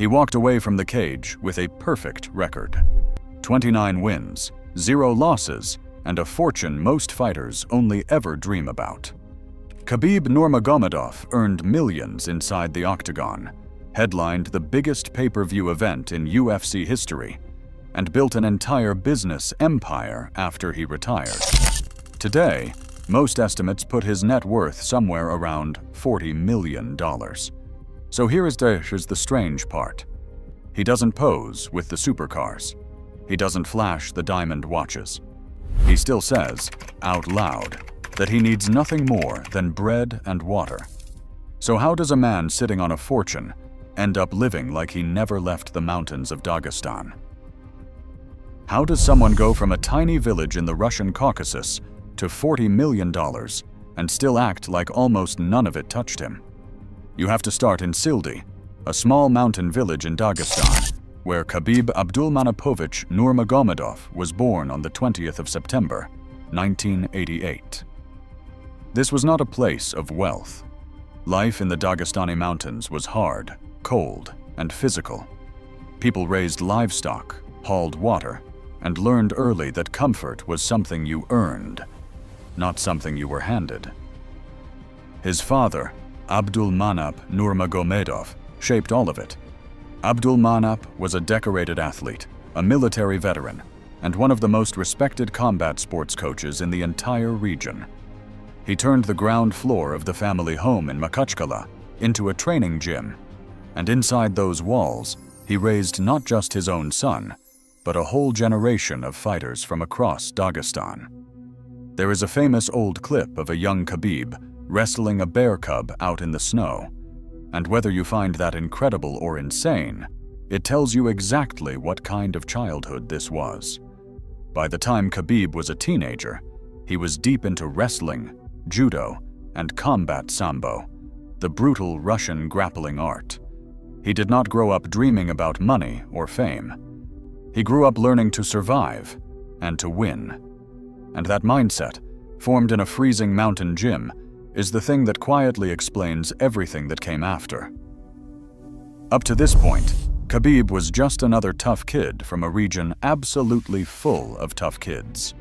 He walked away from the cage with a perfect record. 29 wins, 0 losses, and a fortune most fighters only ever dream about. Khabib Nurmagomedov earned millions inside the octagon, headlined the biggest pay-per-view event in UFC history, and built an entire business empire after he retired. Today, most estimates put his net worth somewhere around $40 million. So here is the strange part. He doesn't pose with the supercars. He doesn't flash the diamond watches. He still says, out loud, that he needs nothing more than bread and water. So how does a man sitting on a fortune end up living like he never left the mountains of Dagestan? How does someone go from a tiny village in the Russian Caucasus to $40 million and still act like almost none of it touched him? You have to start in Sildi, a small mountain village in Dagestan, where Khabib Abdulmanapovich Nurmagomedov was born on the 20th of September, 1988. This was not a place of wealth. Life in the Dagestani mountains was hard, cold, and physical. People raised livestock, hauled water, and learned early that comfort was something you earned, not something you were handed. His father, Abdulmanap Nurmagomedov, shaped all of it. Abdulmanap was a decorated athlete, a military veteran, and one of the most respected combat sports coaches in the entire region. He turned the ground floor of the family home in Makhachkala into a training gym, and inside those walls, he raised not just his own son, but a whole generation of fighters from across Dagestan. There is a famous old clip of a young Khabib wrestling a bear cub out in the snow, and whether you find that incredible or insane, it tells you exactly what kind of childhood this was. By the time Khabib was a teenager, he was deep into wrestling, judo, and combat sambo, the brutal Russian grappling art. He did not grow up dreaming about money or fame. He grew up learning to survive and to win. And that mindset, formed in a freezing mountain gym, is the thing that quietly explains everything that came after. Up to this point, Khabib was just another tough kid from a region absolutely full of tough kids.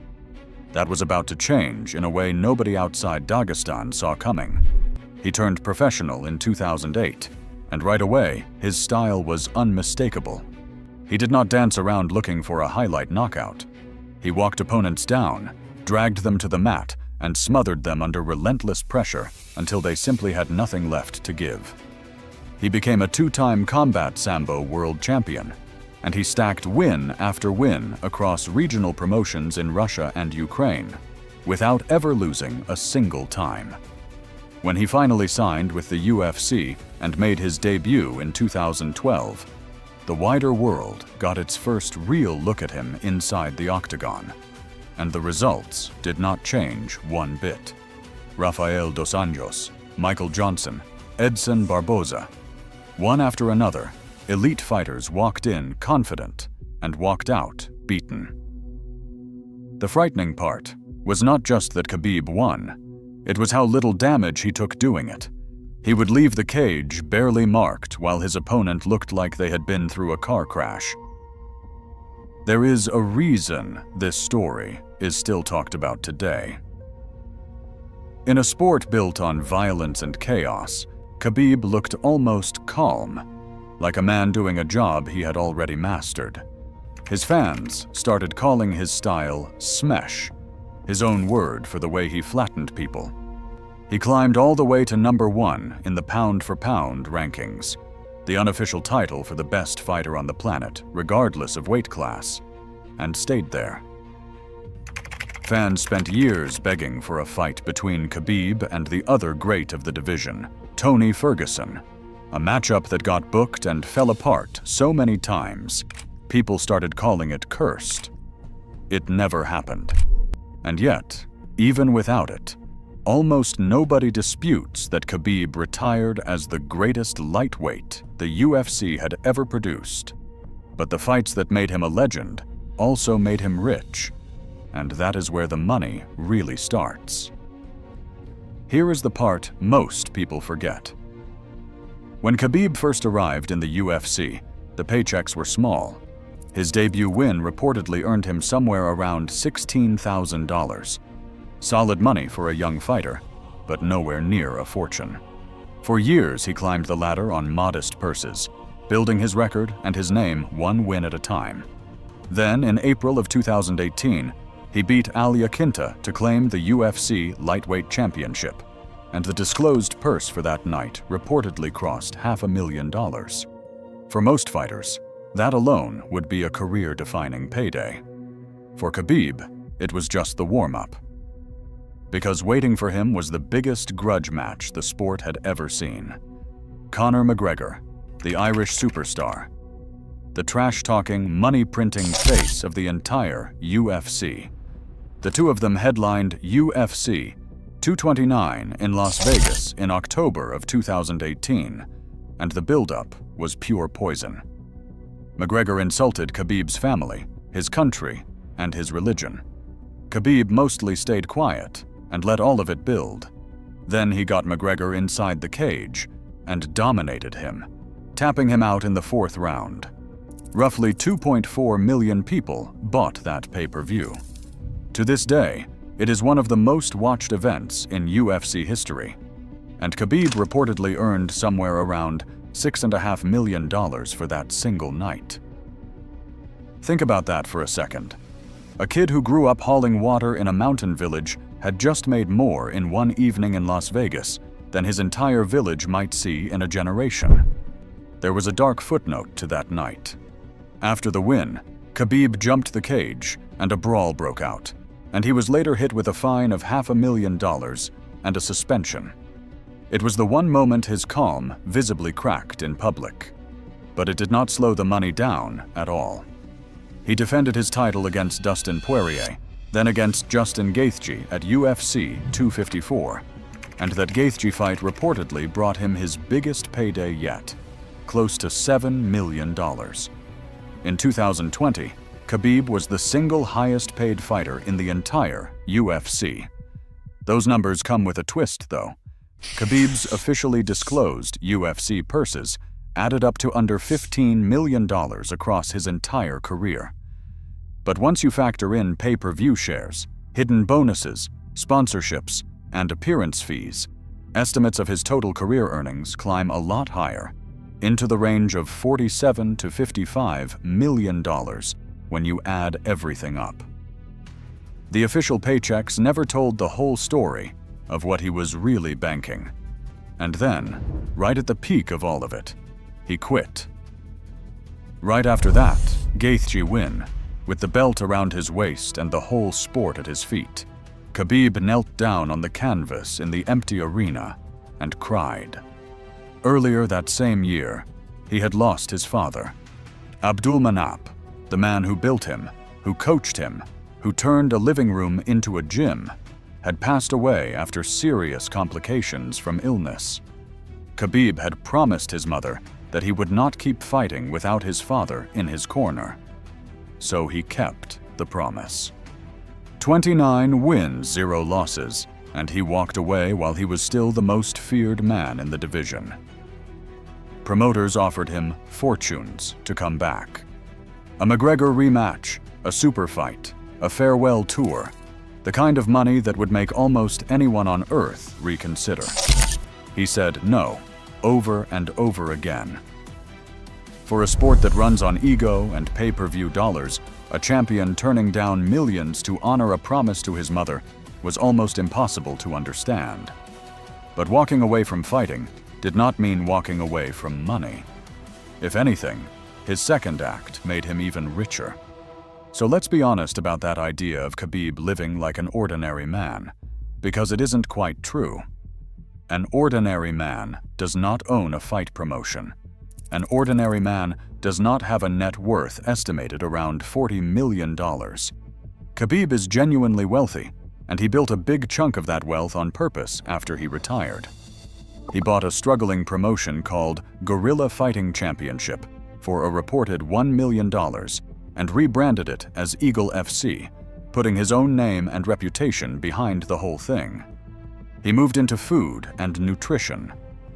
That was about to change in a way nobody outside Dagestan saw coming. He turned professional in 2008, and right away, his style was unmistakable. He did not dance around looking for a highlight knockout. He walked opponents down, dragged them to the mat, and smothered them under relentless pressure until they simply had nothing left to give. He became a 2-time combat sambo world champion, and he stacked win after win across regional promotions in Russia and Ukraine, without ever losing a single time. When he finally signed with the UFC and made his debut in 2012, the wider world got its first real look at him inside the octagon. And the results did not change one bit. Rafael dos Anjos, Michael Johnson, Edson Barboza. One after another, elite fighters walked in confident and walked out beaten. The frightening part was not just that Khabib won, it was how little damage he took doing it. He would leave the cage barely marked while his opponent looked like they had been through a car crash. There is a reason this story is still talked about today. In a sport built on violence and chaos, Khabib looked almost calm, like a man doing a job he had already mastered. His fans started calling his style smesh, his own word for the way he flattened people. He climbed all the way to #1 in the pound-for-pound rankings, the unofficial title for the best fighter on the planet, regardless of weight class, and stayed there. Fans spent years begging for a fight between Khabib and the other great of the division, Tony Ferguson, a matchup that got booked and fell apart so many times, people started calling it cursed. It never happened. And yet, even without it, almost nobody disputes that Khabib retired as the greatest lightweight the UFC had ever produced. But the fights that made him a legend also made him rich, and that is where the money really starts. Here is the part most people forget. When Khabib first arrived in the UFC, the paychecks were small. His debut win reportedly earned him somewhere around $16,000. Solid money for a young fighter, but nowhere near a fortune. For years, he climbed the ladder on modest purses, building his record and his name one win at a time. Then, in April of 2018, he beat Al Iaquinta to claim the UFC lightweight championship, and the disclosed purse for that night reportedly crossed $500,000. For most fighters, that alone would be a career-defining payday. For Khabib, it was just the warm-up. Because waiting for him was the biggest grudge match the sport had ever seen. Conor McGregor, the Irish superstar, the trash-talking, money-printing face of the entire UFC. The two of them headlined UFC 229 in Las Vegas in October of 2018, and the build-up was pure poison. McGregor insulted Khabib's family, his country, and his religion. Khabib mostly stayed quiet and let all of it build. Then he got McGregor inside the cage and dominated him, tapping him out in the 4th round. Roughly 2.4 million people bought that pay-per-view. To this day, it is one of the most watched events in UFC history, and Khabib reportedly earned somewhere around $6.5 million for that single night. Think about that for a second. A kid who grew up hauling water in a mountain village had just made more in one evening in Las Vegas than his entire village might see in a generation. There was a dark footnote to that night. After the win, Khabib jumped the cage and a brawl broke out, and he was later hit with a fine of $500,000 and a suspension. It was the one moment his calm visibly cracked in public. But it did not slow the money down at all. He defended his title against Dustin Poirier, then against Justin Gaethje at UFC 254, and that Gaethje fight reportedly brought him his biggest payday yet, close to $7 million. In 2020, Khabib was the single highest paid fighter in the entire UFC. Those numbers come with a twist, though. Khabib's officially disclosed UFC purses added up to under $15 million across his entire career. But once you factor in pay-per-view shares, hidden bonuses, sponsorships, and appearance fees, estimates of his total career earnings climb a lot higher, into the range of $47 to $55 million when you add everything up. The official paychecks never told the whole story of what he was really banking. And then, right at the peak of all of it, he quit. Right after that, Gaethje win, with the belt around his waist and the whole sport at his feet. Khabib knelt down on the canvas in the empty arena and cried. Earlier that same year, he had lost his father. Abdulmanap, the man who built him, who coached him, who turned a living room into a gym, had passed away after serious complications from illness. Khabib had promised his mother that he would not keep fighting without his father in his corner. So he kept the promise. 29 wins, 0 losses, and he walked away while he was still the most feared man in the division. Promoters offered him fortunes to come back. A McGregor rematch, a super fight, a farewell tour, the kind of money that would make almost anyone on earth reconsider. He said no, over and over again. For a sport that runs on ego and pay-per-view dollars, a champion turning down millions to honor a promise to his mother was almost impossible to understand. But walking away from fighting did not mean walking away from money. If anything, his second act made him even richer. So let's be honest about that idea of Khabib living like an ordinary man, because it isn't quite true. An ordinary man does not own a fight promotion. An ordinary man does not have a net worth estimated around $40 million. Khabib is genuinely wealthy, and he built a big chunk of that wealth on purpose after he retired. He bought a struggling promotion called Guerrilla Fighting Championship for a reported $1 million and rebranded it as Eagle FC, putting his own name and reputation behind the whole thing. He moved into food and nutrition,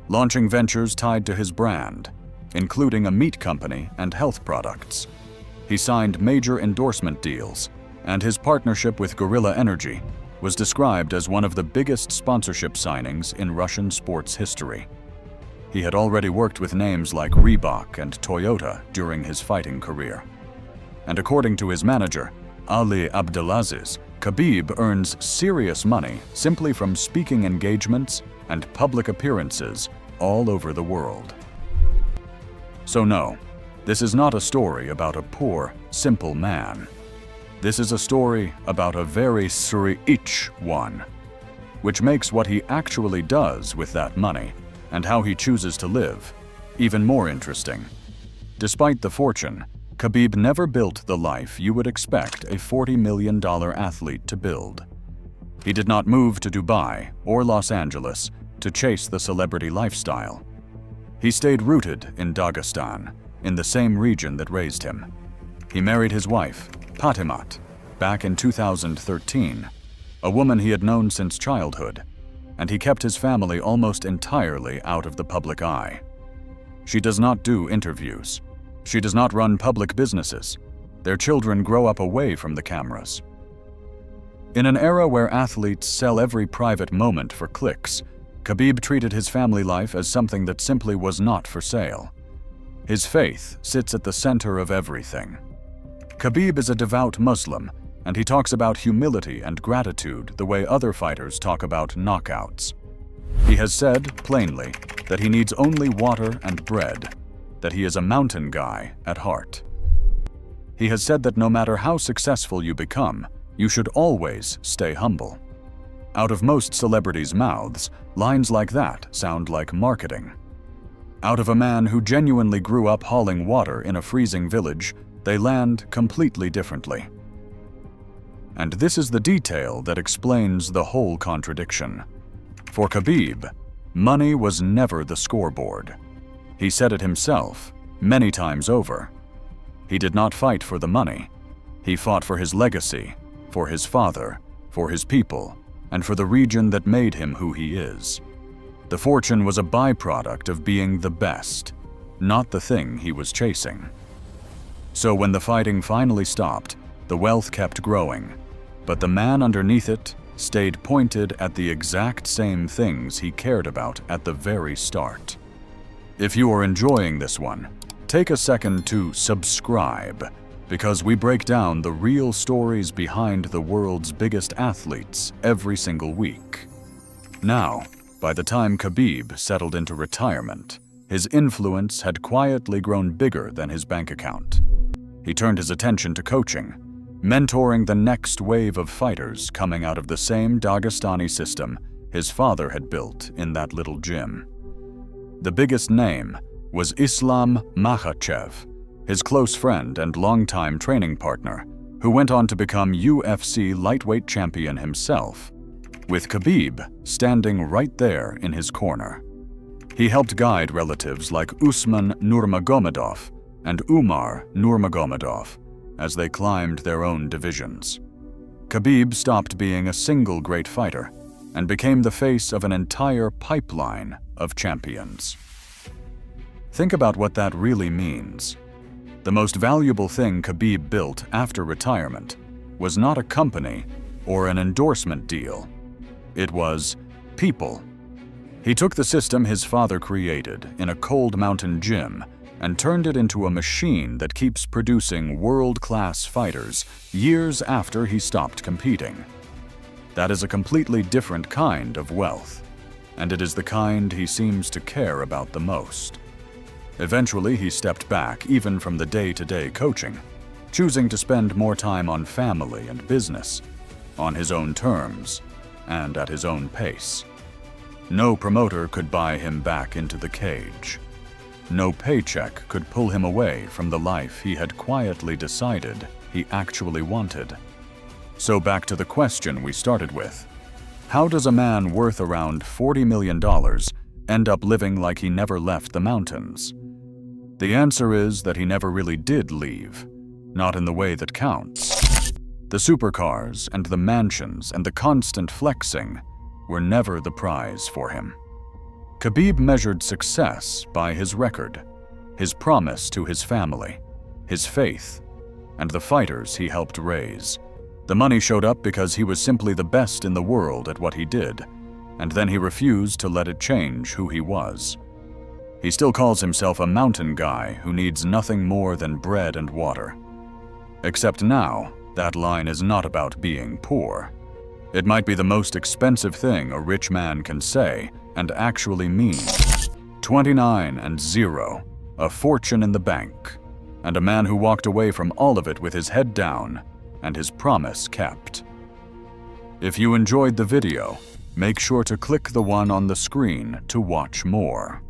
launching ventures tied to his brand, including a meat company and health products. He signed major endorsement deals, and his partnership with Guerrilla Energy was described as one of the biggest sponsorship signings in Russian sports history. He had already worked with names like Reebok and Toyota during his fighting career. And according to his manager, Ali Abdelaziz, Khabib earns serious money simply from speaking engagements and public appearances all over the world. So no, this is not a story about a poor, simple man. This is a story about a very rich one, which makes what he actually does with that money and how he chooses to live even more interesting. Despite the fortune, Khabib never built the life you would expect a $40 million athlete to build. He did not move to Dubai or Los Angeles to chase the celebrity lifestyle. He stayed rooted in Dagestan, in the same region that raised him. He married his wife, Patimat, back in 2013, a woman he had known since childhood, and he kept his family almost entirely out of the public eye. She does not do interviews. She does not run public businesses. Their children grow up away from the cameras. In an era where athletes sell every private moment for clicks, Khabib treated his family life as something that simply was not for sale. His faith sits at the center of everything. Khabib is a devout Muslim, and he talks about humility and gratitude the way other fighters talk about knockouts. He has said, plainly, that he needs only water and bread, that he is a mountain guy at heart. He has said that no matter how successful you become, you should always stay humble. Out of most celebrities' mouths, lines like that sound like marketing. Out of a man who genuinely grew up hauling water in a freezing village, they land completely differently. And this is the detail that explains the whole contradiction. For Khabib, money was never the scoreboard. He said it himself, many times over. He did not fight for the money. He fought for his legacy, for his father, for his people, and for the region that made him who he is. The fortune was a byproduct of being the best, not the thing he was chasing. So when the fighting finally stopped, the wealth kept growing, but the man underneath it stayed pointed at the exact same things he cared about at the very start. If you are enjoying this one, take a second to subscribe, because we break down the real stories behind the world's biggest athletes every single week. Now, by the time Khabib settled into retirement, his influence had quietly grown bigger than his bank account. He turned his attention to coaching, mentoring the next wave of fighters coming out of the same Dagestani system his father had built in that little gym. The biggest name was Islam Makhachev, his close friend and longtime training partner, who went on to become UFC lightweight champion himself, with Khabib standing right there in his corner. He helped guide relatives like Usman Nurmagomedov and Umar Nurmagomedov as they climbed their own divisions. Khabib stopped being a single great fighter and became the face of an entire pipeline of champions. Think about what that really means. The most valuable thing Khabib built after retirement was not a company or an endorsement deal. It was people. He took the system his father created in a cold mountain gym and turned it into a machine that keeps producing world-class fighters years after he stopped competing. That is a completely different kind of wealth, and it is the kind he seems to care about the most. Eventually, he stepped back even from the day-to-day coaching, choosing to spend more time on family and business, on his own terms, and at his own pace. No promoter could buy him back into the cage. No paycheck could pull him away from the life he had quietly decided he actually wanted. So back to the question we started with. How does a man worth around $40 million end up living like he never left the mountains? The answer is that he never really did leave, not in the way that counts. The supercars and the mansions and the constant flexing were never the prize for him. Khabib measured success by his record. his promise to his family, his faith, and the fighters he helped raise. The money showed up because he was simply the best in the world at what he did, and then he refused to let it change who he was. He still calls himself a mountain guy who needs nothing more than bread and water. Except now, that line is not about being poor. It might be the most expensive thing a rich man can say and actually mean. 29 and 0, a fortune in the bank, and a man who walked away from all of it with his head down and his promise kept. If you enjoyed the video, make sure to click the one on the screen to watch more.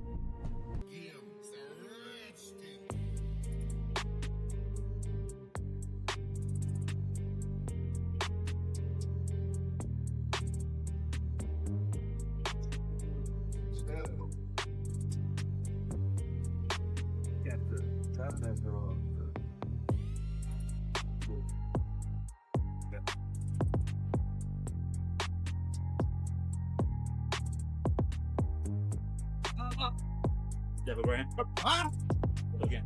Double grand. Again.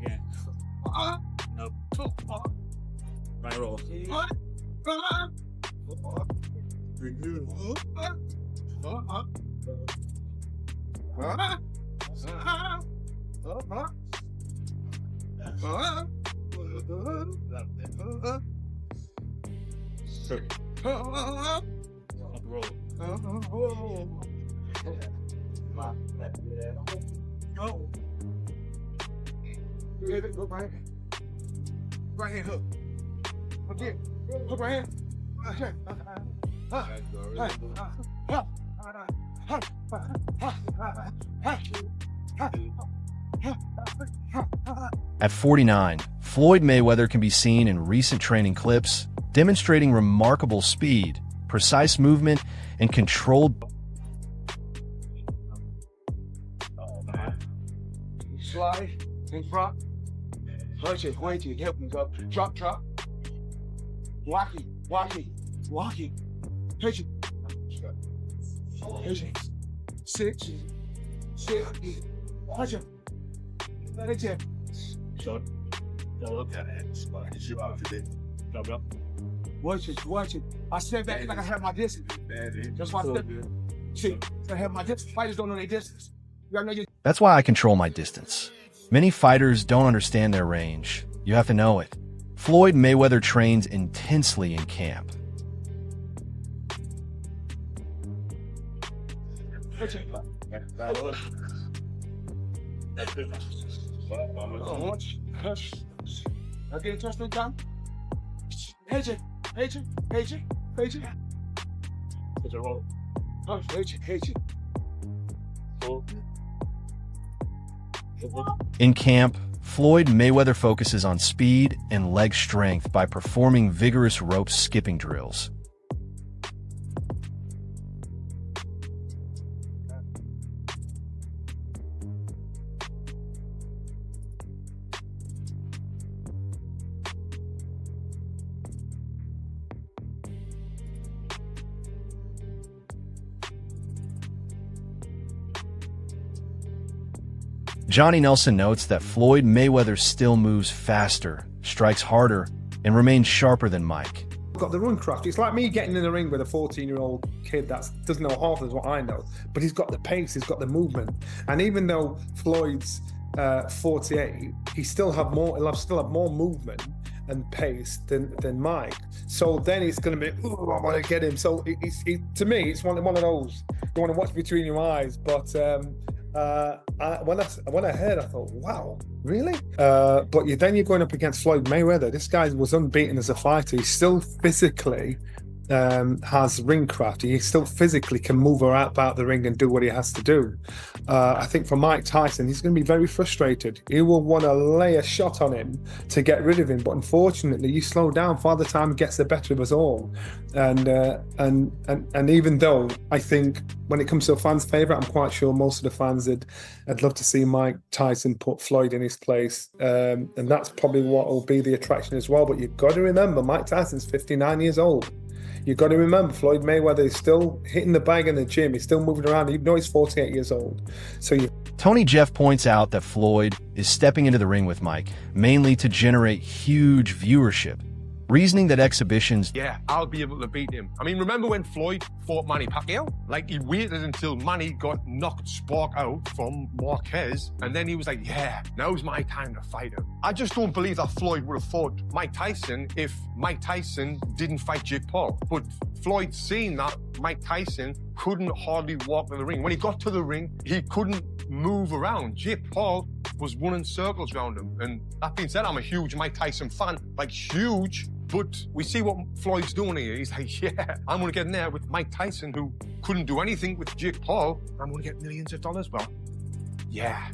Yeah. Nope. Right roll. Go. Go right hand. Right hand hook. Again. Hook right hand. At 49, Floyd Mayweather can be seen in recent training clips demonstrating remarkable speed, precise movement, and controlled. Slide in front. Punch it, help him go. Drop. Walking. Pitch it. Six. Punch it. Let it jab. Shot. Look at it. Go. Watch it. I step back like I have my distance. That's why I step. See, I have my distance. Fighters don't know their distance. You gotta know your. That's why I control my distance. Many fighters don't understand their range. You have to know it. Floyd Mayweather trains intensely in camp. I get touched on time. Hedge it. It's a roll. Hedge it. In camp, Floyd Mayweather focuses on speed and leg strength by performing vigorous rope skipping drills. Johnny Nelson notes that Floyd Mayweather still moves faster, strikes harder, and remains sharper than Mike. Got the run craft. It's like me getting in the ring with a 14-year-old kid that doesn't know half as what I know, but he's got the pace, he's got the movement. And even though Floyd's 48, he'll still have more movement and pace than Mike. So then it's going to be, ooh, I want to get him. So to me, it's one of those you want to watch between your eyes. But when I heard, I thought, wow, really? But then you're going up against Floyd Mayweather. This guy was unbeaten as a fighter. He still physically has ring craft. He still physically can move about the ring and do what he has to do. I think for Mike Tyson, he's going to be very frustrated. He will want to lay a shot on him to get rid of him, but unfortunately, you slow down. Father Time gets the better of us all. And even though I think when it comes to a fan's favorite, I'm quite sure most of the fans I'd love to see Mike Tyson put Floyd in his place, and that's probably what will be the attraction as well. But you've got to remember, Mike Tyson's 59 years old. You've got to remember, Floyd Mayweather is still hitting the bag in the gym. He's still moving around, even though he's 48 years old. So Tony Jeff points out that Floyd is stepping into the ring with Mike, mainly to generate huge viewership, reasoning that exhibitions... Yeah, I'll be able to beat him. I mean, remember when Floyd fought Manny Pacquiao? Like, he waited until Manny got knocked spark out from Marquez, and then he was like, yeah, now's my time to fight him. I just don't believe that Floyd would have fought Mike Tyson if Mike Tyson didn't fight Jake Paul. But Floyd seen that Mike Tyson couldn't hardly walk to the ring. When he got to the ring, he couldn't move around. Jake Paul was running circles around him. And that being said, I'm a huge Mike Tyson fan, like huge. But we see what Floyd's doing here. He's like, yeah, I'm going to get in there with Mike Tyson, who couldn't do anything with Jake Paul. I'm going to get millions of dollars. Well, yeah,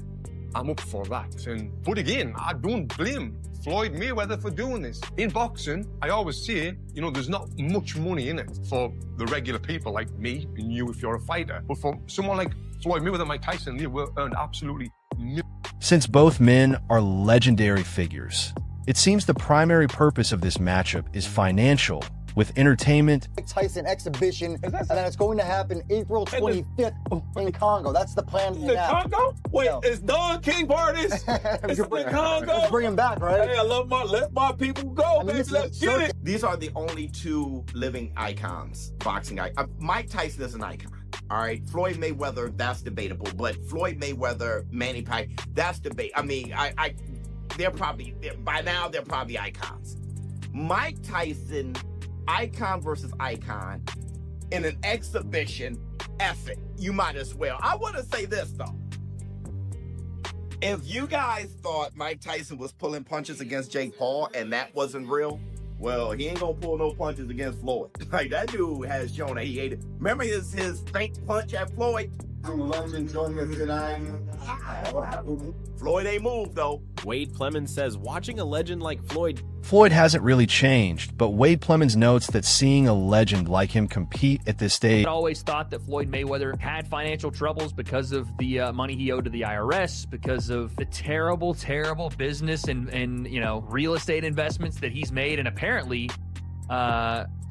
I'm up for that. But again, I don't blame Floyd Mayweather for doing this. In boxing, I always say, you know, there's not much money in it for the regular people like me and you if you're a fighter. But for someone like Floyd Mayweather and Mike Tyson, they will earn absolutely millions. Since both men are legendary figures, it seems the primary purpose of this matchup is financial, with entertainment. Tyson exhibition, and then it's going to happen April 25th in Congo. That's the plan. The Congo? Wait, is Don King part of this? It's the Congo? Let's bring him back, right? Hey, let my people go, baby. Let's get it. These are the only two living icons, boxing icons. Mike Tyson is an icon. All right, Floyd Mayweather, that's debatable. But Floyd Mayweather, Manny Pacquiao, that's debate. I mean, by now they're probably icons. Mike Tyson, icon versus icon in an exhibition effort. You might as well. I want to say this though. If you guys thought Mike Tyson was pulling punches against Jake Paul and that wasn't real, well, he ain't gonna pull no punches against Floyd. Like, that dude has shown that he hated. Remember his faint punch at Floyd? Floyd ain't moved though. Wade Plemons says watching a legend like Floyd hasn't really changed, but Wade Plemons notes that seeing a legend like him compete at this stage... I always thought that Floyd Mayweather had financial troubles because of the money he owed to the IRS, because of the terrible, terrible business and you know, real estate investments that he's made, and apparently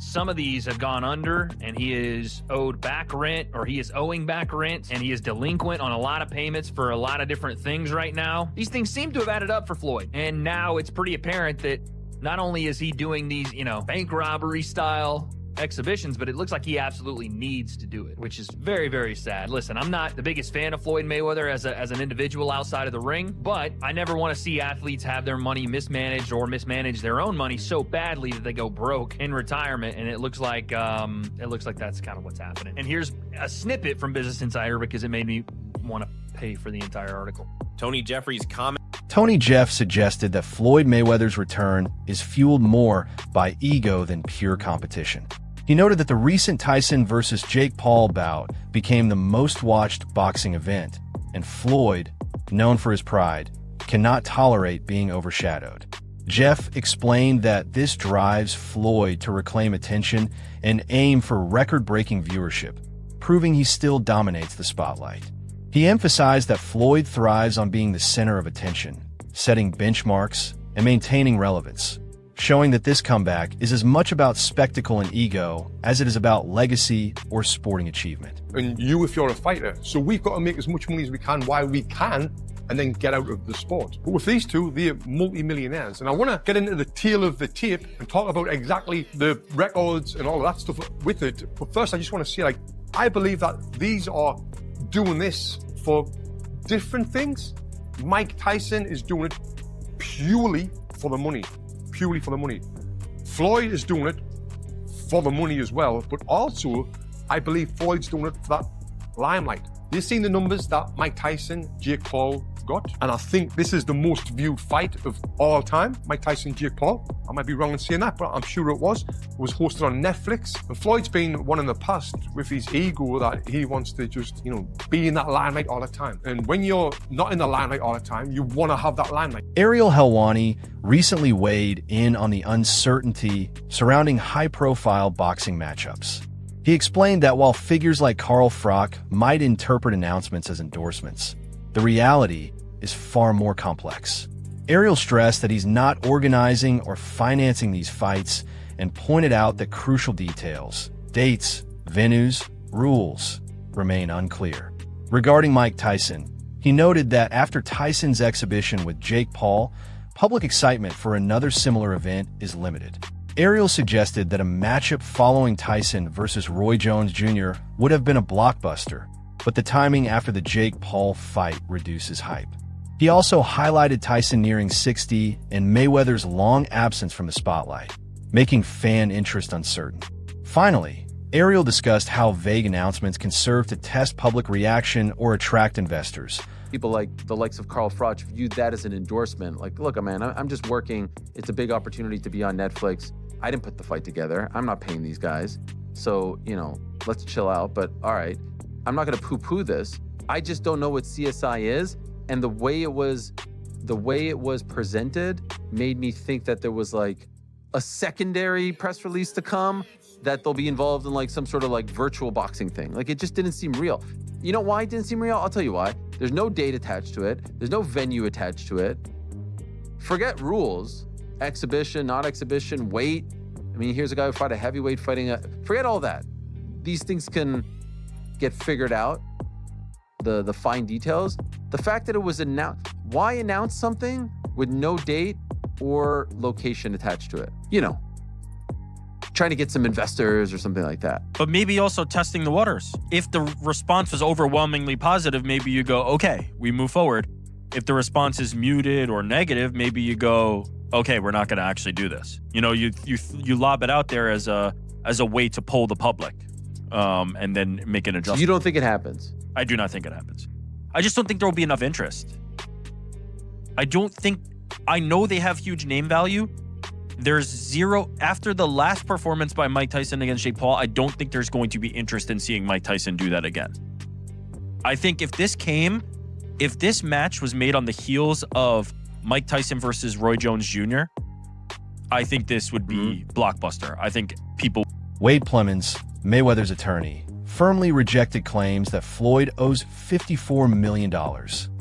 some of these have gone under, and he is owed back rent, or he is owing back rent, and he is delinquent on a lot of payments for a lot of different things right now. These things seem to have added up for Floyd, and now it's pretty apparent that not only is he doing these, you know, bank robbery style exhibitions, but it looks like he absolutely needs to do it, which is very, very sad. Listen, I'm not the biggest fan of Floyd Mayweather as an individual outside of the ring, but I never want to see athletes have their money mismanaged or mismanage their own money so badly that they go broke in retirement, and it looks like that's kind of what's happening. And here's a snippet from Business Insider because it made me want to pay for the entire article. Tony Jeffrey's comment. Tony Jeff suggested that Floyd Mayweather's return is fueled more by ego than pure competition. He noted that the recent Tyson versus Jake Paul bout became the most watched boxing event, and Floyd, known for his pride, cannot tolerate being overshadowed. Jeff explained that this drives Floyd to reclaim attention and aim for record-breaking viewership, proving he still dominates the spotlight. He emphasized that Floyd thrives on being the center of attention, setting benchmarks, and maintaining relevance, showing that this comeback is as much about spectacle and ego as it is about legacy or sporting achievement. And you, if you're a fighter, so we've got to make as much money as we can while we can, and then get out of the sport. But with these two, they're multi-millionaires. And I want to get into the tail of the tape and talk about exactly the records and all of that stuff with it. But first, I just want to say, like, I believe that these are doing this for different things. Mike Tyson is doing it purely for the money. Purely for the money. Floyd is doing it for the money as well, but also I believe Floyd's doing it for that limelight. You've seen the numbers that Mike Tyson, Jake Paul got, and I think this is the most viewed fight of all time. Mike Tyson, Jake Paul. I might be wrong in saying that, but I'm sure it was. It was hosted on Netflix. And Floyd's been one in the past with his ego that he wants to just, you know, be in that limelight all the time. And when you're not in the limelight all the time, you want to have that limelight. Ariel Helwani recently weighed in on the uncertainty surrounding high-profile boxing matchups. He explained that while figures like Carl Froch might interpret announcements as endorsements, the reality is far more complex. Ariel stressed that he's not organizing or financing these fights and pointed out that crucial details, dates, venues, rules, remain unclear. Regarding Mike Tyson, he noted that after Tyson's exhibition with Jake Paul, public excitement for another similar event is limited. Ariel suggested that a matchup following Tyson versus Roy Jones Jr. would have been a blockbuster, but the timing after the Jake Paul fight reduces hype. He also highlighted Tyson nearing 60 and Mayweather's long absence from the spotlight, making fan interest uncertain. Finally, Ariel discussed how vague announcements can serve to test public reaction or attract investors. People like the likes of Carl Froch viewed that as an endorsement. Like, look, man, I'm just working. It's a big opportunity to be on Netflix. I didn't put the fight together. I'm not paying these guys. So, let's chill out. But all right, I'm not going to poo-poo this. I just don't know what CSI is. And the way it was presented made me think that there was like a secondary press release to come, that they'll be involved in like some sort of like virtual boxing thing. Like, it just didn't seem real. You know why it didn't seem real? I'll tell you why. There's no date attached to it. There's no venue attached to it. Forget rules, exhibition, not exhibition, weight. I mean, here's a guy who fought a heavyweight fighting forget all that. These things can get figured out, the fine details. The fact that it was announced, why announce something with no date or location attached to it? Trying to get some investors or something like that. But maybe also testing the waters. If the response was overwhelmingly positive, maybe you go, okay, we move forward. If the response is muted or negative, maybe you go, okay, we're not going to actually do this. You lob it out there as a way to poll the public, and then make an adjustment. So you don't think it happens? I do not think it happens. I just don't think there will be enough interest. I know they have huge name value. There's zero, after the last performance by Mike Tyson against Jake Paul, I don't think there's going to be interest in seeing Mike Tyson do that again. I think if this match was made on the heels of Mike Tyson versus Roy Jones Jr., I think this would be blockbuster. I think people... Wade Plemons, Mayweather's attorney, firmly rejected claims that Floyd owes $54 million,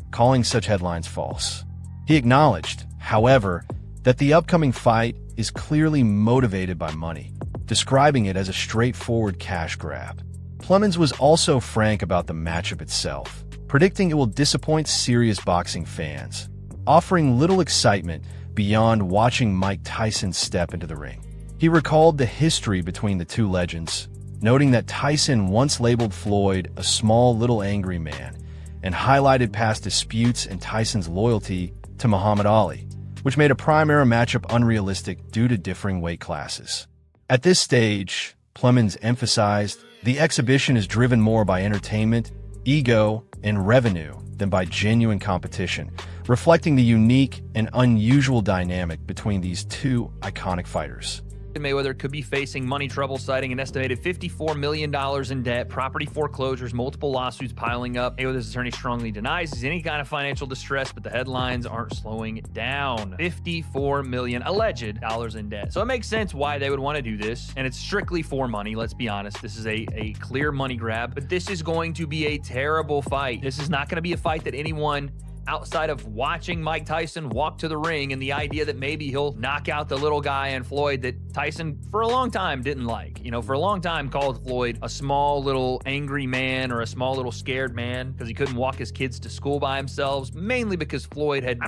calling such headlines false. He acknowledged, however, that the upcoming fight is clearly motivated by money, describing it as a straightforward cash grab. Plemons was also frank about the matchup itself, predicting it will disappoint serious boxing fans, offering little excitement beyond watching Mike Tyson step into the ring. He recalled the history between the two legends, noting that Tyson once labeled Floyd a small little angry man, and highlighted past disputes and Tyson's loyalty to Muhammad Ali, which made a prime era matchup unrealistic due to differing weight classes. At this stage, Plemons emphasized, the exhibition is driven more by entertainment, ego, and revenue than by genuine competition, reflecting the unique and unusual dynamic between these two iconic fighters. Mayweather could be facing money trouble, citing an estimated $54 million in debt, property foreclosures, multiple lawsuits piling up. Mayweather's attorney strongly denies he's any kind of financial distress, but the headlines aren't slowing down. $54 million alleged dollars in debt. So it makes sense why they would want to do this, and it's strictly for money, let's be honest. This is a clear money grab, but this is going to be a terrible fight. This is not going to be a fight that anyone outside of watching Mike Tyson walk to the ring and the idea that maybe he'll knock out the little guy in Floyd that Tyson for a long time didn't like. For a long time called Floyd a small little angry man or a small little scared man because he couldn't walk his kids to school by himself, mainly because Floyd had,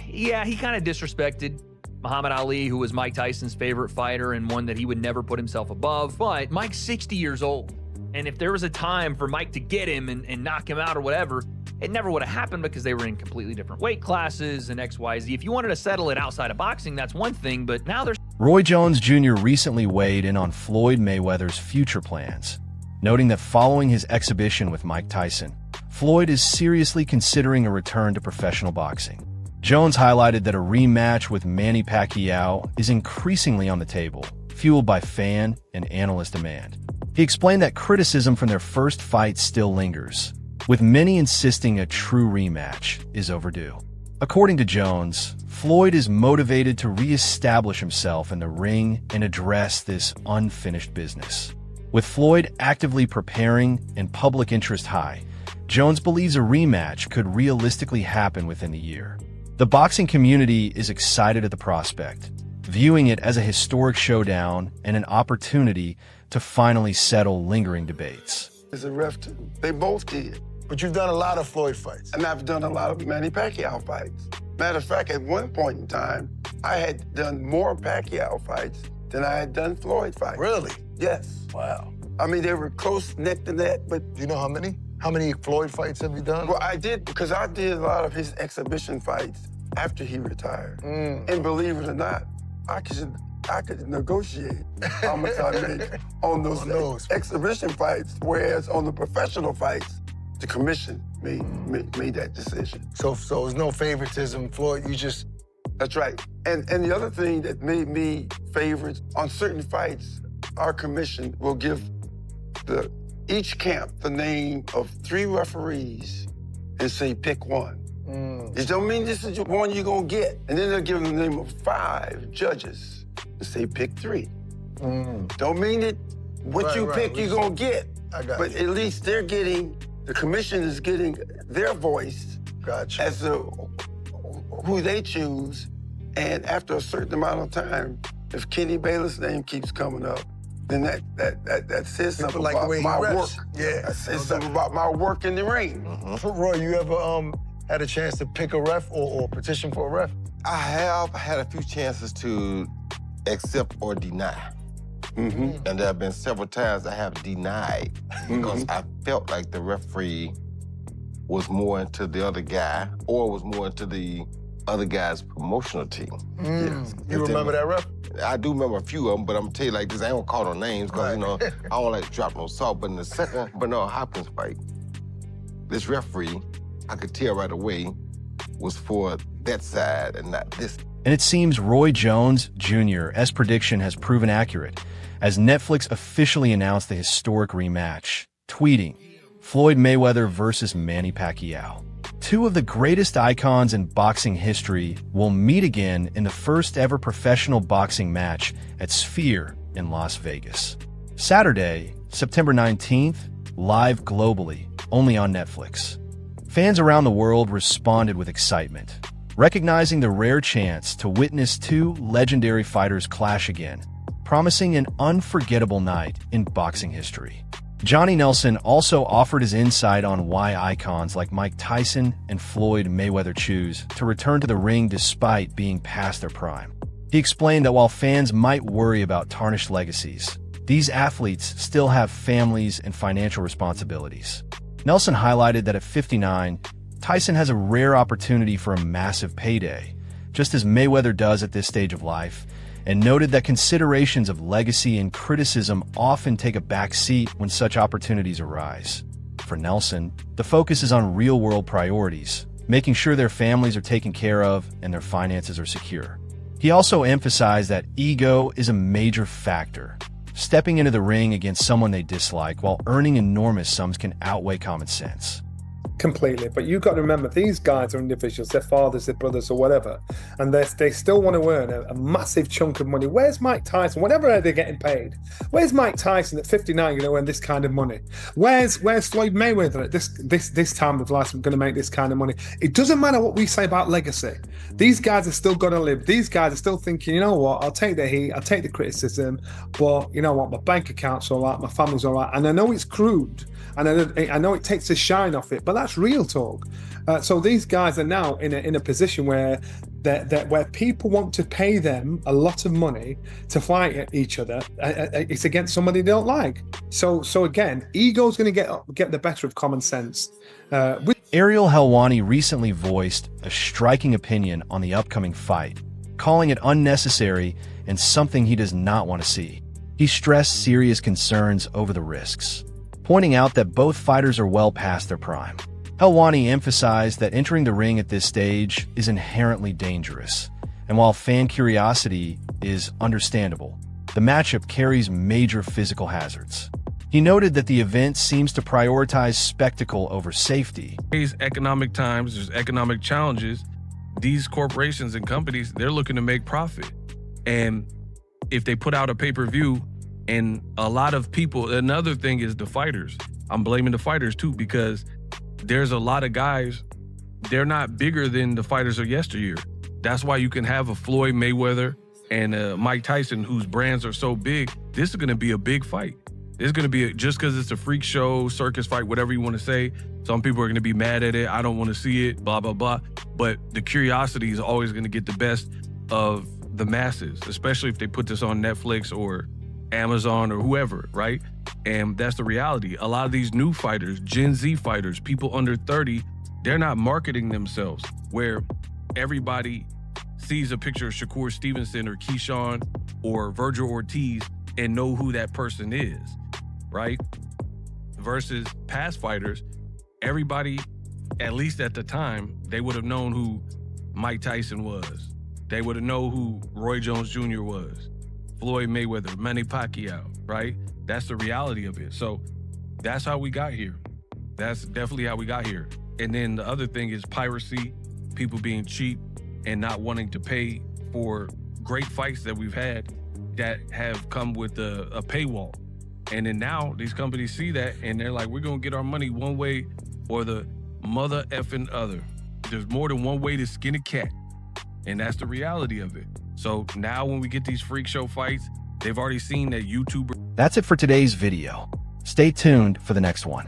he kind of disrespected Muhammad Ali, who was Mike Tyson's favorite fighter and one that he would never put himself above. But Mike's 60 years old. And if there was a time for Mike to get him and knock him out or whatever, it never would have happened because they were in completely different weight classes and XYZ. If you wanted to settle it outside of boxing, that's one thing, but now there's... Roy Jones Jr. recently weighed in on Floyd Mayweather's future plans, noting that following his exhibition with Mike Tyson, Floyd is seriously considering a return to professional boxing. Jones highlighted that a rematch with Manny Pacquiao is increasingly on the table, fueled by fan and analyst demand. He explained that criticism from their first fight still lingers, with many insisting a true rematch is overdue. According to Jones, Floyd is motivated to re-establish himself in the ring and address this unfinished business. With Floyd actively preparing and public interest high, Jones believes a rematch could realistically happen within the year. The boxing community is excited at the prospect, viewing it as a historic showdown and an opportunity to finally settle lingering debates. As a ref too. They both did. But you've done a lot of Floyd fights. And I've done a lot of Manny Pacquiao fights. Matter of fact, at one point in time, I had done more Pacquiao fights than I had done Floyd fights. Really? Yes. Wow. I mean, they were close neck to neck, but... Do you know how many? How many Floyd fights have you done? Well, I did, because I did a lot of his exhibition fights after he retired. And believe it or not, I could negotiate how much I make on those exhibition fights, whereas on the professional fights, the commission made that decision. So it's no favoritism, Floyd, you just... That's right. And the other thing that made me favorite, on certain fights, our commission will give each camp the name of 3 referees and say, pick one. It don't mean this is the one you're gonna get. And then they'll give them the name of 5 judges and say, pick 3. Don't mean that what you pick you're gonna get. But at least they're getting, the commission is getting their voice as to who they choose. And after a certain amount of time, if Kenny Bayless' name keeps coming up, then that says something about my work. Yeah. That says something about my work in the ring. Roy, you ever had a chance to pick a ref or petition for a ref? I have had a few chances to accept or deny. And there have been several times I have denied because I felt like the referee was more into the other guy or was more into the other guy's promotional team. Yes. You remember that ref? I do remember a few of them, but I'm gonna tell you like this, I ain't gonna call no names because, you know, I don't like to drop no salt. But in the second Bernard Hopkins fight, this referee, I could tell right away, was for that side and not this. And it seems Roy Jones Jr.'s prediction has proven accurate, as Netflix officially announced the historic rematch, tweeting, Floyd Mayweather versus Manny Pacquiao. 2 of the greatest icons in boxing history will meet again in the first ever professional boxing match at Sphere in Las Vegas. Saturday, September 19th, live globally, only on Netflix. Fans around the world responded with excitement, recognizing the rare chance to witness 2 legendary fighters clash again, promising an unforgettable night in boxing history. Johnny Nelson also offered his insight on why icons like Mike Tyson and Floyd Mayweather choose to return to the ring despite being past their prime. He explained that while fans might worry about tarnished legacies, these athletes still have families and financial responsibilities. Nelson highlighted that at 59, Tyson has a rare opportunity for a massive payday, just as Mayweather does at this stage of life, and noted that considerations of legacy and criticism often take a back seat when such opportunities arise. For Nelson, the focus is on real-world priorities, making sure their families are taken care of and their finances are secure. He also emphasized that ego is a major factor. Stepping into the ring against someone they dislike while earning enormous sums can outweigh common sense. Completely, but you've got to remember, these guys are individuals, their fathers, their brothers, or whatever, and they still want to earn a massive chunk of money. Where's Mike Tyson? Whatever they're getting paid, where's Mike Tyson at 59 going to earn this kind of money? Where's Floyd Mayweather at this time of life going to make this kind of money? It doesn't matter what we say about legacy. These guys are still going to live. These guys are still thinking, you know what, I'll take the heat, I'll take the criticism, but you know what, my bank account's all right, my family's all right, and I know it's crude, and I know it takes the shine off it, but that's real talk. So these guys are now in a position where where people want to pay them a lot of money to fight each other. It's against somebody they don't like. So again, ego's going to get the better of common sense. Ariel Helwani recently voiced a striking opinion on the upcoming fight, calling it unnecessary and something he does not want to see. He stressed serious concerns over the risks, pointing out that both fighters are well past their prime. Helwani emphasized that entering the ring at this stage is inherently dangerous, and while fan curiosity is understandable, the matchup carries major physical hazards. He noted that the event seems to prioritize spectacle over safety. These economic times, there's economic challenges. These corporations and companies, they're looking to make profit. And if they put out a pay-per-view, and a lot of people, another thing is the fighters. I'm blaming the fighters too, because there's a lot of guys, they're not bigger than the fighters of yesteryear. That's why you can have a Floyd Mayweather and Mike Tyson, whose brands are so big, this is going to be a big fight. It's going to be, just because it's a freak show, circus fight, whatever you want to say. Some people are going to be mad at it. I don't want to see it, blah, blah, blah. But the curiosity is always going to get the best of the masses, especially if they put this on Netflix or Amazon or whoever, right? And that's the reality. A lot of these new fighters, Gen Z fighters, people under 30, they're not marketing themselves, where everybody sees a picture of Shakur Stevenson or Keyshawn or Virgil Ortiz and know who that person is, right? Versus past fighters, everybody, at least at the time, they would have known who Mike Tyson was. They would have known who Roy Jones Jr. was, Floyd Mayweather, Manny Pacquiao, right? That's the reality of it. So that's how we got here. That's definitely how we got here. And then the other thing is piracy, people being cheap and not wanting to pay for great fights that we've had that have come with a paywall. And then now these companies see that and they're like, we're gonna get our money one way or the mother effing other. There's more than one way to skin a cat. And that's the reality of it. So now when we get these freak show fights, they've already seen that YouTuber. That's it for today's video. Stay tuned for the next one.